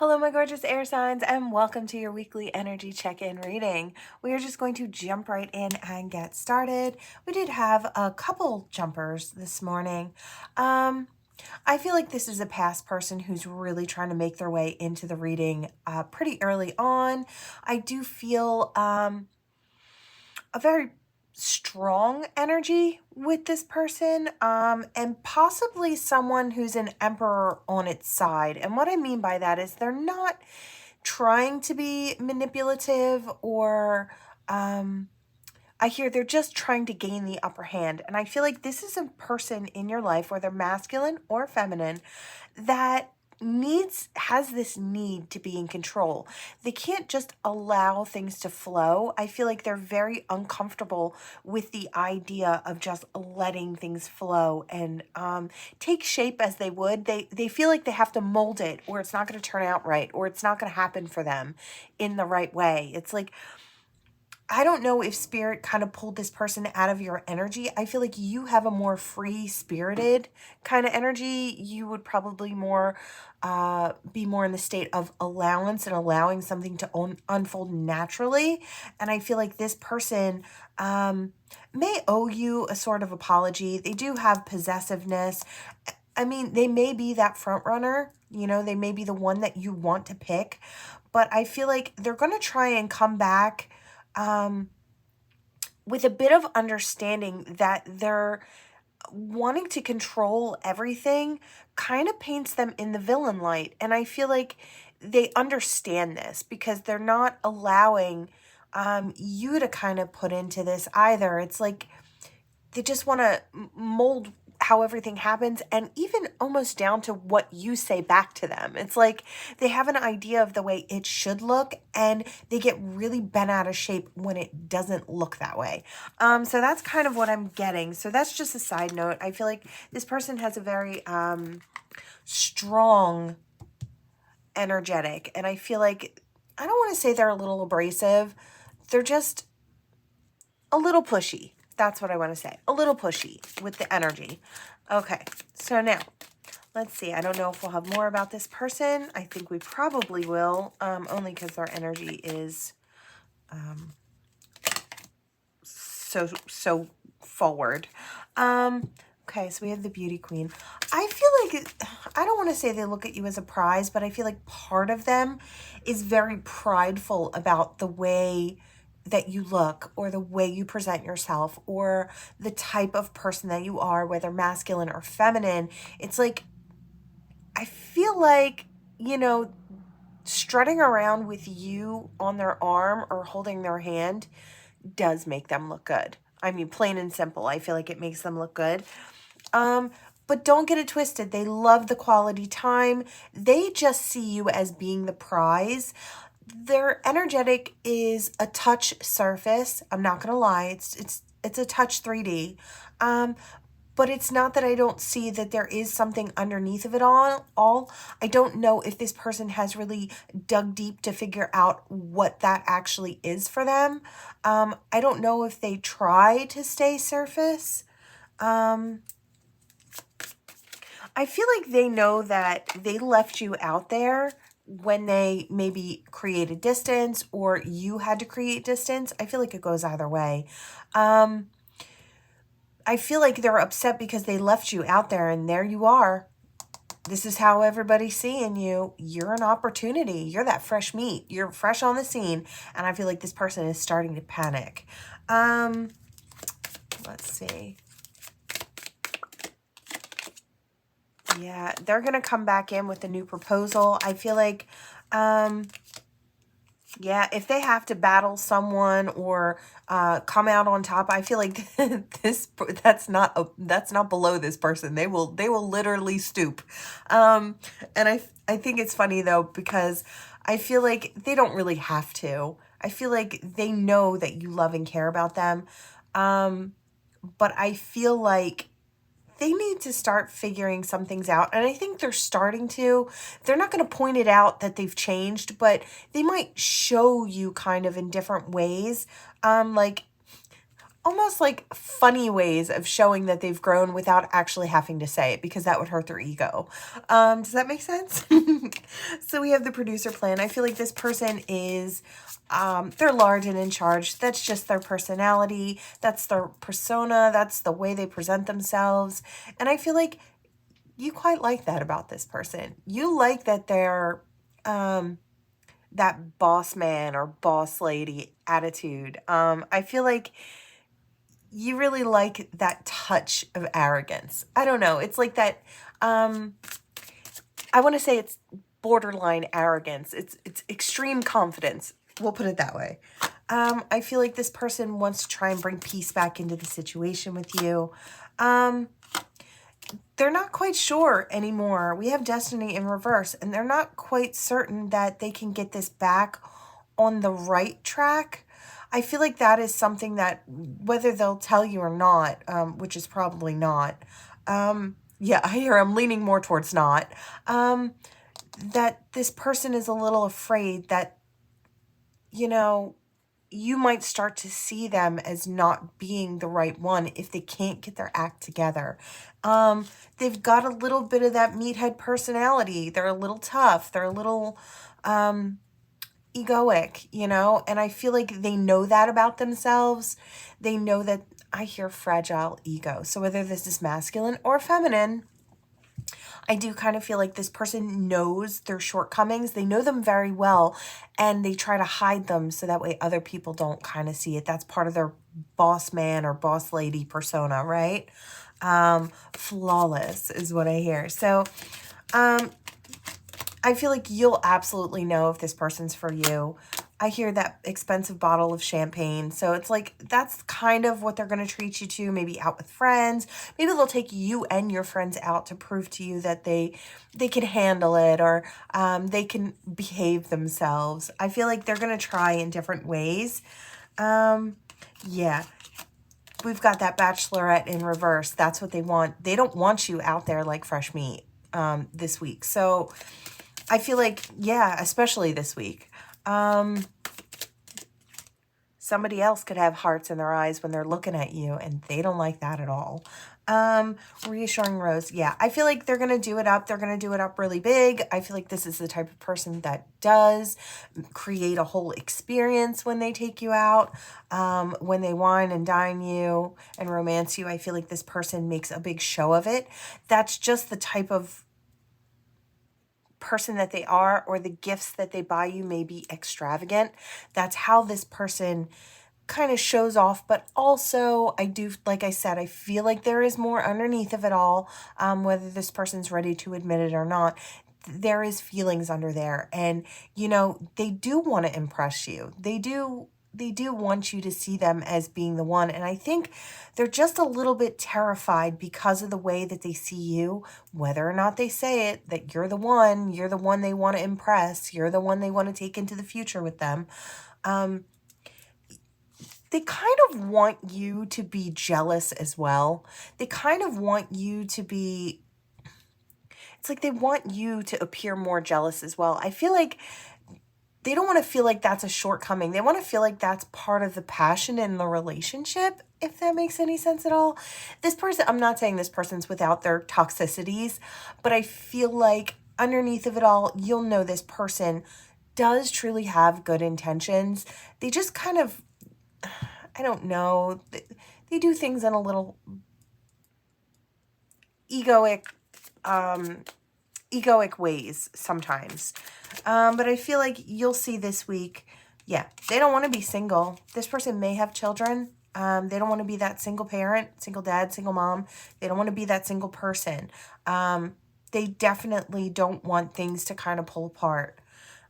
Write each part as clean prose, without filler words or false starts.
Hello, my gorgeous air signs, and welcome to your weekly energy check-in reading. We are just going to jump right in and get started. We did have a couple jumpers this morning. I feel like this is a past person who's really trying to make their way into the reading pretty early on. I do feel a very strong energy with this person, and possibly someone who's an emperor on its side. And what I mean by that is they're not trying to be manipulative or I hear they're just trying to gain the upper hand. And I feel like this is a person in your life, whether masculine or feminine, that has this need to be in control. They can't just allow things to flow. I feel like they're very uncomfortable with the idea of just letting things flow and take shape as they would. They feel like they have to mold it, or it's not going to turn out right, or it's not going to happen for them in the right way. It's like, I don't know if spirit kind of pulled this person out of your energy. I feel like you have a more free spirited kind of energy. You would probably be more in the state of allowance and allowing something to unfold naturally. And I feel like this person may owe you a sort of apology. They do have possessiveness. I mean, they may be that front runner. They may be the one that you want to pick. But I feel like they're going to try and come back with a bit of understanding that they're wanting to control everything kind of paints them in the villain light. And I feel like they understand this because they're not allowing you to kind of put into this either. It's like they just want to mold how everything happens, and even almost down to what you say back to them. It's like they have an idea of the way it should look, and they get really bent out of shape when it doesn't look that way. So that's kind of what I'm getting. So that's just a side note. I feel like this person has a very strong energetic, and I feel like, I don't want to say they're a little abrasive. They're just a little pushy. That's what I want to say. A little pushy with the energy. Okay, so now, let's see. I don't know if we'll have more about this person. I think we probably will, only because their energy is so forward. Okay, so we have the beauty queen. I feel like, I don't want to say they look at you as a prize, but I feel like part of them is very prideful about the way that you look, or the way you present yourself, or the type of person that you are, whether masculine or feminine. It's like, I feel like, strutting around with you on their arm or holding their hand does make them look good. I mean, plain and simple. I feel like it makes them look good. But don't get it twisted. They love the quality time. They just see you as being the prize. Their energetic is a touch surface. I'm not going to lie. It's a touch 3D. But it's not that I don't see that there is something underneath of it all. I don't know if this person has really dug deep to figure out what that actually is for them. I don't know if they try to stay surface. I feel like they know that they left you out there when they maybe created distance, or you had to create distance. I feel like it goes either way. I feel like they're upset because they left you out there, and there you are. This is how everybody's seeing you. You're an opportunity. You're that fresh meat. You're fresh on the scene. And I feel like this person is starting to panic. Let's see. Yeah, they're going to come back in with a new proposal. I feel like, yeah, if they have to battle someone or come out on top, I feel like that's not below this person. They will literally stoop. And I think it's funny though, because I feel like they don't really have to. I feel like they know that you love and care about them. But I feel like they need to start figuring some things out. And I think they're starting to. They're not going to point it out that they've changed, but they might show you kind of in different ways. Like, almost like funny ways of showing that they've grown without actually having to say it, because that would hurt their ego. Does that make sense? So we have the producer plan. I feel like this person is, they're large and in charge. That's just their personality. That's their persona. That's the way they present themselves. And I feel like you quite like that about this person. You like that they're, that boss man or boss lady attitude. I feel like you really like that touch of arrogance. I don't know. It's like that, I want to say it's borderline arrogance. It's extreme confidence. We'll put it that way. I feel like this person wants to try and bring peace back into the situation with you. They're not quite sure anymore. We have destiny in reverse, and they're not quite certain that they can get this back on the right track. I feel like that is something that, whether they'll tell you or not, which is probably not. Yeah, I hear I'm leaning more towards not. That this person is a little afraid that, you know, you might start to see them as not being the right one if they can't get their act together. They've got a little bit of that meathead personality. They're a little tough. They're a little egoic, you know, and I feel like they know that about themselves. They know that. I hear fragile ego. So whether this is masculine or feminine, I do kind of feel like this person knows their shortcomings. They know them very well, and they try to hide them so that way other people don't kind of see it. That's part of their boss man or boss lady persona, right? Flawless is what I hear. So I feel like you'll absolutely know if this person's for you. I hear that expensive bottle of champagne. So it's like, that's kind of what they're going to treat you to, maybe out with friends. Maybe they'll take you and your friends out to prove to you that they can handle it, or they can behave themselves. I feel like they're going to try in different ways. Yeah. We've got that bachelorette in reverse. That's what they want. They don't want you out there like fresh meat this week. So I feel like, yeah, especially this week. Somebody else could have hearts in their eyes when they're looking at you, and they don't like that at all. Reassuring rose. Yeah, I feel like they're going to do it up. They're going to do it up really big. I feel like this is the type of person that does create a whole experience when they take you out, when they wine and dine you and romance you. I feel like this person makes a big show of it. That's just the type of person that they are, or the gifts that they buy you may be extravagant. That's how this person kind of shows off. But also, I do, like I said, I feel like there is more underneath of it all, whether this person's ready to admit it or not. There is feelings under there, and you know, they do want to impress you. They do want you to see them as being the one. And I think they're just a little bit terrified because of the way that they see you, whether or not they say it, that you're the one they want to impress, you're the one they want to take into the future with them. They kind of want you to be jealous as well. They kind of want you to be, it's like they want you to appear more jealous as well. I feel like they don't want to feel like that's a shortcoming. They want to feel like that's part of the passion in the relationship, if that makes any sense at all. This person, I'm not saying this person's without their toxicities, but I feel like underneath of it all, you'll know this person does truly have good intentions. They just kind of, I don't know, they do things in a little egoic ways sometimes. But I feel like you'll see this week, yeah, they don't want to be single. This person may have children. They don't want to be that single parent, single dad, single mom. They don't want to be that single person. They definitely don't want things to kind of pull apart.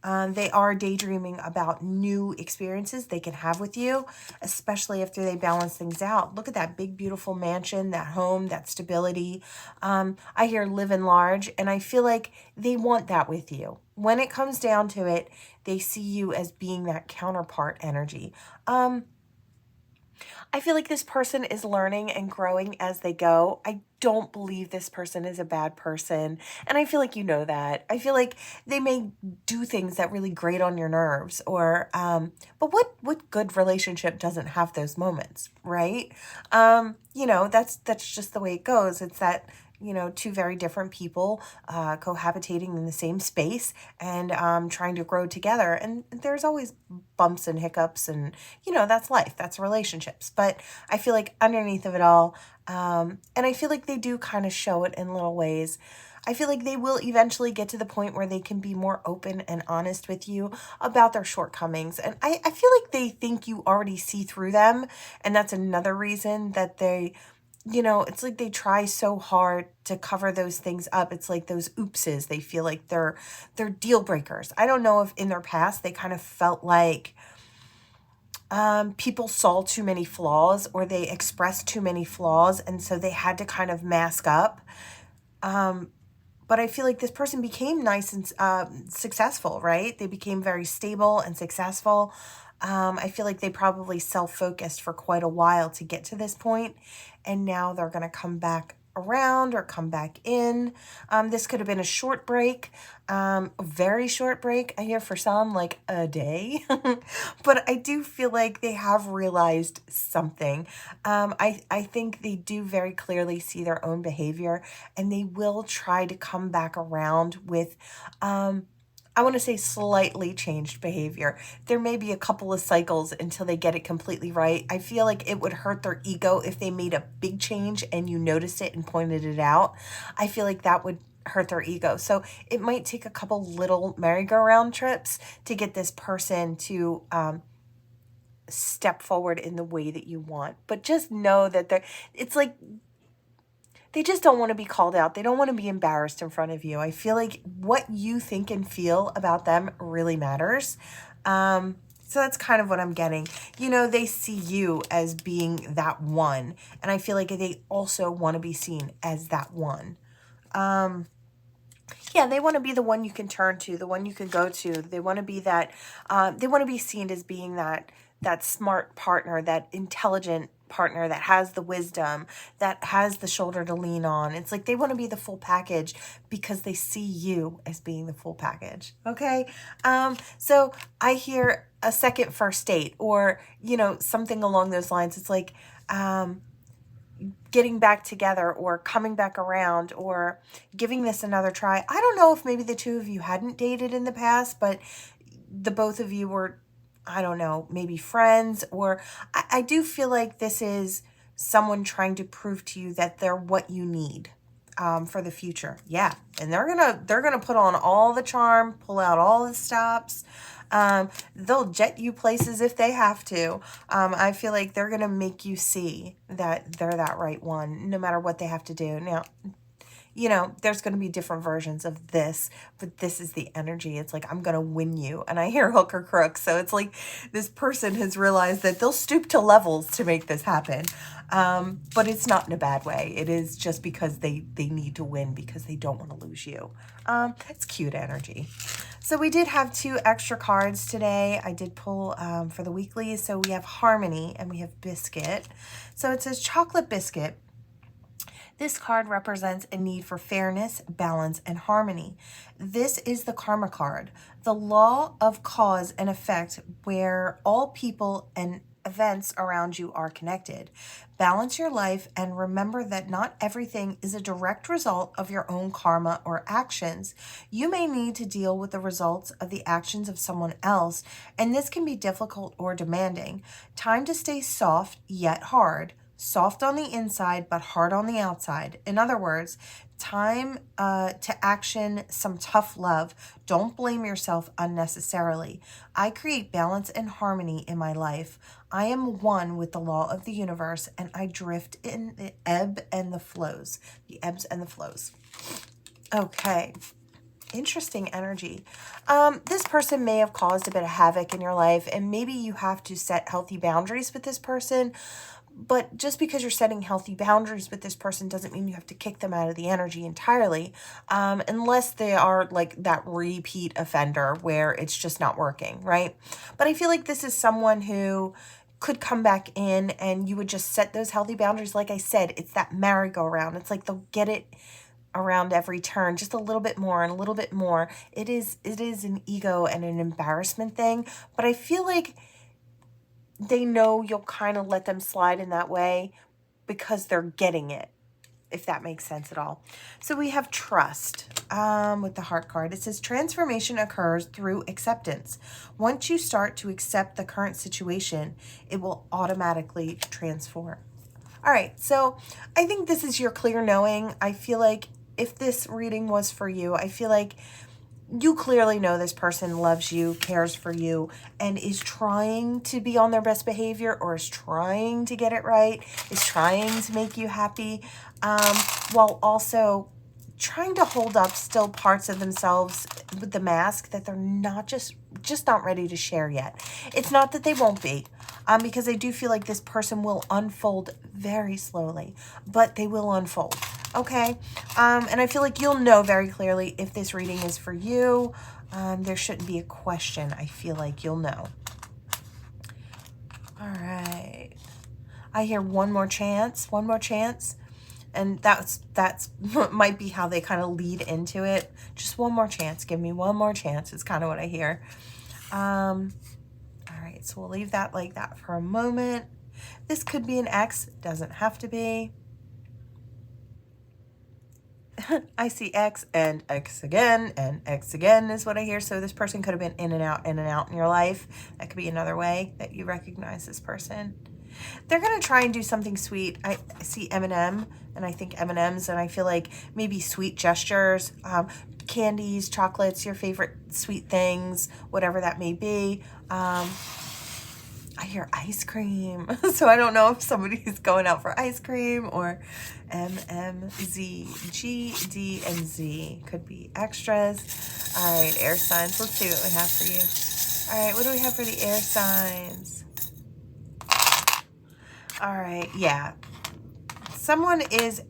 They are daydreaming about new experiences they can have with you, especially after they balance things out. Look at that big, beautiful mansion, that home, that stability. I hear living large, and I feel like they want that with you. When it comes down to it, they see you as being that counterpart energy. I feel like this person is learning and growing as they go. I don't believe this person is a bad person. And I feel like you know that. I feel like they may do things that really grate on your nerves or but what good relationship doesn't have those moments, right? That's just the way it goes. It's that two very different people cohabitating in the same space and trying to grow together. And there's always bumps and hiccups, and that's life, that's relationships. But I feel like underneath of it all, and I feel like they do kind of show it in little ways. I feel like they will eventually get to the point where they can be more open and honest with you about their shortcomings. And I feel like they think you already see through them. And that's another reason that it's like they try so hard to cover those things up. It's like those oopses. They feel like they're deal breakers. I don't know if in their past they kind of felt like people saw too many flaws or they expressed too many flaws, and so they had to kind of mask up. But I feel like this person became nice and successful, right? They became very stable and successful. I feel like they probably self-focused for quite a while to get to this point, and now they're going to come back around or come back in. This could have been a short break, a very short break. I hear for some like a day, but I do feel like they have realized something. I think they do very clearly see their own behavior, and they will try to come back around with I want to say slightly changed behavior. There may be a couple of cycles until they get it completely right. I feel like it would hurt their ego if they made a big change and you noticed it and pointed it out. I feel like that would hurt their ego. So it might take a couple little merry-go-round trips to get this person to step forward in the way that you want. But just know that it's like they just don't want to be called out. They don't want to be embarrassed in front of you. I feel like what you think and feel about them really matters. So that's kind of what I'm getting. They see you as being that one. And I feel like they also want to be seen as that one. Yeah, they want to be the one you can turn to, the one you can go to. They want to be that, they want to be seen as being that smart partner, that intelligent partner that has the wisdom, that has the shoulder to lean on. It's like they want to be the full package because they see you as being the full package. Okay. So I hear a second first date or, something along those lines. It's like, getting back together or coming back around or giving this another try. I don't know if maybe the two of you hadn't dated in the past, but the both of you were, I don't know, maybe friends, or I do feel like this is someone trying to prove to you that they're what you need for the future. Yeah. And they're gonna put on all the charm, pull out all the stops. They'll jet you places if they have to. I feel like they're going to make you see that they're that right one, no matter what they have to do. Now, there's going to be different versions of this, but this is the energy. It's like, I'm going to win you. And I hear hook or crook. So it's like this person has realized that they'll stoop to levels to make this happen. But it's not in a bad way. It is just because they need to win because they don't want to lose you. It's cute energy. So we did have 2 extra cards today. I did pull for the weekly. So we have Harmony and we have Biscuit. So it says Chocolate Biscuit. This card represents a need for fairness, balance, and harmony. This is the Karma card, the law of cause and effect where all people and events around you are connected. Balance your life and remember that not everything is a direct result of your own karma or actions. You may need to deal with the results of the actions of someone else, and this can be difficult or demanding. Time to stay soft yet hard. Soft on the inside, but hard on the outside. In other words, time to action some tough love. Don't blame yourself unnecessarily. I create balance and harmony in my life. I am one with the law of the universe, and I drift in the ebb and the flows. The ebbs and the flows. Okay. Interesting energy. This person may have caused a bit of havoc in your life, and maybe you have to set healthy boundaries with this person. But just because you're setting healthy boundaries with this person doesn't mean you have to kick them out of the energy entirely, unless they are like that repeat offender where it's just not working, right? But I feel like this is someone who could come back in, and you would just set those healthy boundaries. Like I said, it's that merry-go-round. It's like they'll get it around every turn, just a little bit more and a little bit more. It is an ego and an embarrassment thing, but I feel like they know you'll kind of let them slide in that way because they're getting it, if that makes sense at all. So we have trust with the heart card. It says transformation occurs through acceptance. Once you start to accept the current situation, it will automatically transform. All right, so I think this is your clear knowing. I feel like if this reading was for you, I feel like you clearly know this person loves you, cares for you, and is trying to be on their best behavior, or is trying to get it right, is trying to make you happy, while also trying to hold up still parts of themselves with the mask that they're not just not ready to share yet. It's not that they won't be, because I do feel like this person will unfold very slowly, but they will unfold. Okay, and I feel like you'll know very clearly if this reading is for you. There shouldn't be a question. I feel like you'll know. All right. I hear one more chance, and that's might be how they kind of lead into it. Just one more chance. Give me one more chance. It's kind of what I hear. All right, so we'll leave that like that for a moment. This could be an X. It doesn't have to be. I see X and X again and X again is what I hear. So this person could have been in and out in your life. That could be another way that you recognize this person. They're going to try and do something sweet. I see M&M, and I think M&Ms, and I feel like maybe sweet gestures, candies, chocolates, your favorite sweet things, whatever that may be. I hear ice cream. So I don't know if somebody's going out for ice cream, or M, M, Z, G, D, and Z. Could be extras. All right, air signs. Let's see what we have for you. All right, what do we have for the air signs? All right, yeah. Someone is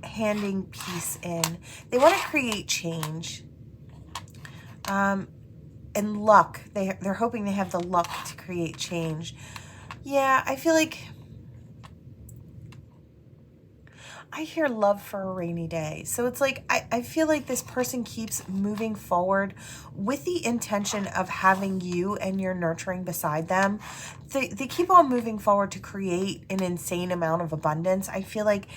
handing peace in. They want to create change. And luck. They're hoping they have the luck to create change. Yeah, I feel like I hear love for a rainy day. So it's like I feel like this person keeps moving forward with the intention of having you and your nurturing beside them. They keep on moving forward to create an insane amount of abundance. I feel like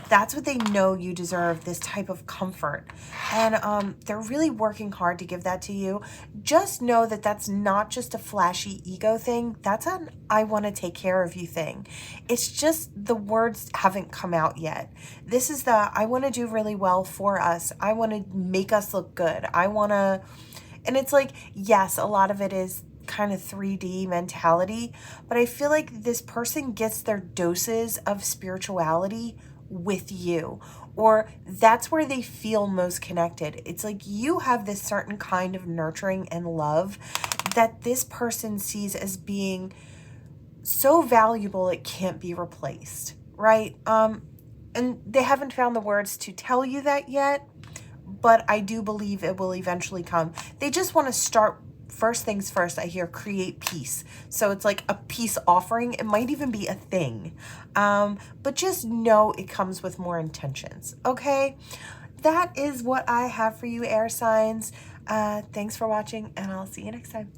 that's what they know you deserve, this type of comfort. And they're really working hard to give that to you. Just know that that's not just a flashy ego thing. That's an I want to take care of you thing. It's just the words haven't come out yet. This is the I want to do really well for us. I want to make us look good. I want to, and it's like, yes, a lot of it is kind of 3D mentality, but I feel like this person gets their doses of spirituality with you, or that's where they feel most connected. It's like you have this certain kind of nurturing and love that this person sees as being so valuable it can't be replaced, right? And they haven't found the words to tell you that yet, but I do believe it will eventually come. They just want to start. First things first, I hear create peace. So it's like a peace offering. It might even be a thing. But just know it comes with more intentions. Okay? That is what I have for you, air signs. Thanks for watching, and I'll see you next time.